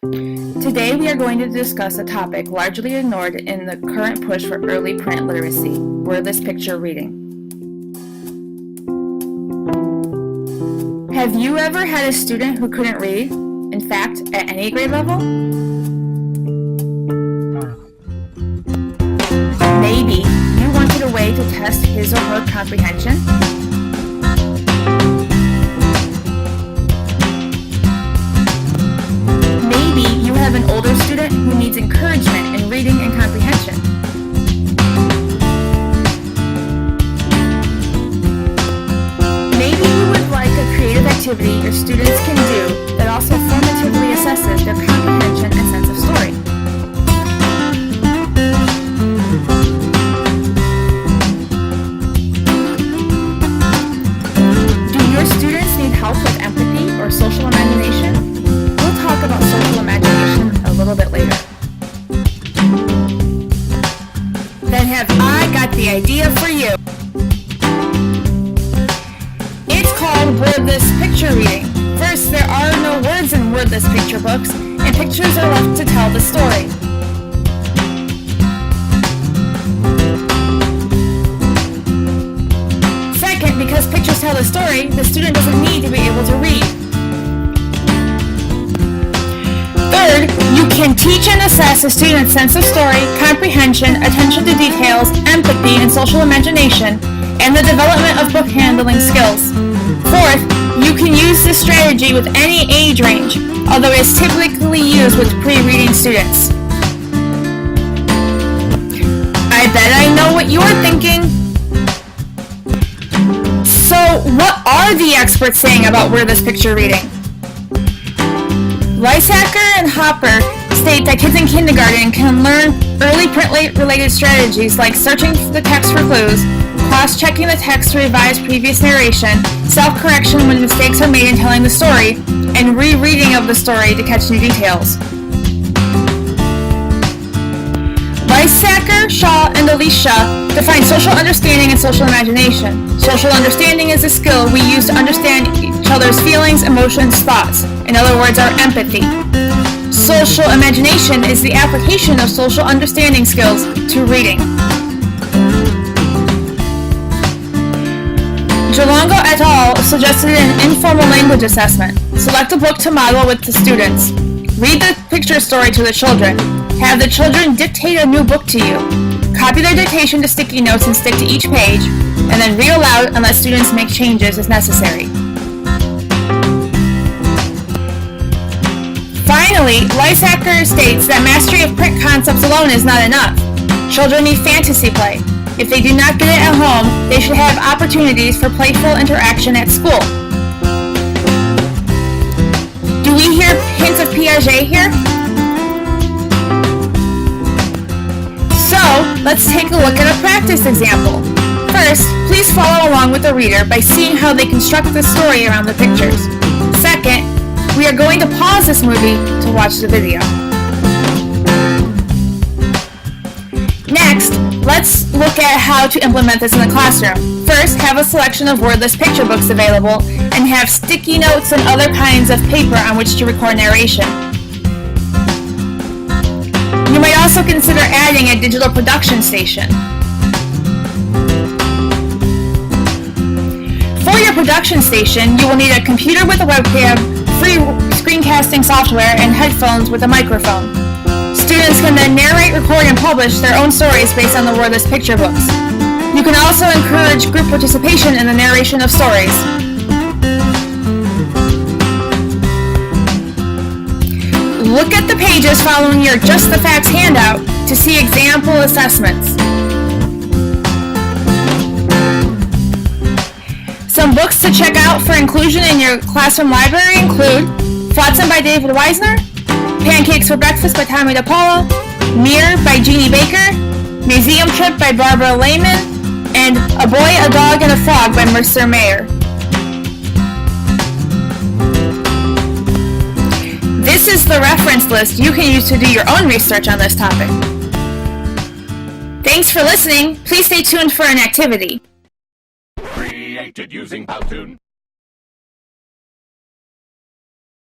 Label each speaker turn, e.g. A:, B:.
A: Today we are going to discuss a topic largely ignored in the current push for early print literacy, wordless picture reading. Have you ever had a student who couldn't read? In fact, at any grade level? Maybe you wanted a way to test his or her comprehension? Maybe you have an older student who needs encouragement in reading and comprehension. Maybe you would like a creative activity your students can do that also formatively assesses their comprehension and sense of story. Do your students need help with empathy or social imagination? We'll talk about social imagination a little bit later. Then have I got the idea for you. It's called wordless picture reading. First, there are no words in wordless picture books, and pictures are left to tell the story. Second, because pictures tell the story, the student doesn't need to be able to read. Third, you can teach and assess a student's sense of story, comprehension, attention to details, empathy, and social imagination, and the development of book handling skills. Fourth, you can use this strategy with any age range, although it is typically used with pre-reading students. I bet I know what you're thinking. So, what are the experts saying about wordless picture reading? Lysacker and Hopper state that kids in kindergarten can learn early print-related strategies like searching the text for clues, cross-checking the text to revise previous narration, self-correction when mistakes are made in telling the story, and rereading of the story to catch new details. Lysacker, Shaw, and Alicia define social understanding and social imagination. Social understanding is a skill we use to understand each other's feelings, emotions, thoughts. In other words, our empathy. Social imagination is the application of social understanding skills to reading. Gelongo et al. Suggested an informal language assessment. Select a book to model with the students. Read the picture story to the children. Have the children dictate a new book to you. Copy their dictation to sticky notes and stick to each page, and then read aloud unless students make changes as necessary. Finally, Lysacker states that mastery of print concepts alone is not enough. Children need fantasy play. If they do not get it at home, they should have opportunities for playful interaction at school. Do we hear hints of Piaget here? So, let's take a look at a practice example. First, please follow along with the reader by seeing how they construct the story around the pictures. Second, we are going to pause this movie to watch the video. Next, let's look at how to implement this in the classroom. First, have a selection of wordless picture books available and have sticky notes and other kinds of paper on which to record narration. You might also consider adding a digital production station. For your production station, you will need a computer with a webcam, free screencasting software, and headphones with a microphone. Students can then narrate, record, and publish their own stories based on the wordless picture books. You can also encourage group participation in the narration of stories. Look at the pages following your Just the Facts handout to see example assessments. Some books to check out for inclusion in your classroom library include Flotsam by David Weisner, Pancakes for Breakfast by Tommy DePaula, Mirror by Jeannie Baker, Museum Trip by Barbara Lehman, and A Boy, a Dog, and a Frog by Mercer Mayer. This is the reference list you can use to do your own research on this topic. Thanks for listening. Please stay tuned for an activity.
B: Created using Powtoon.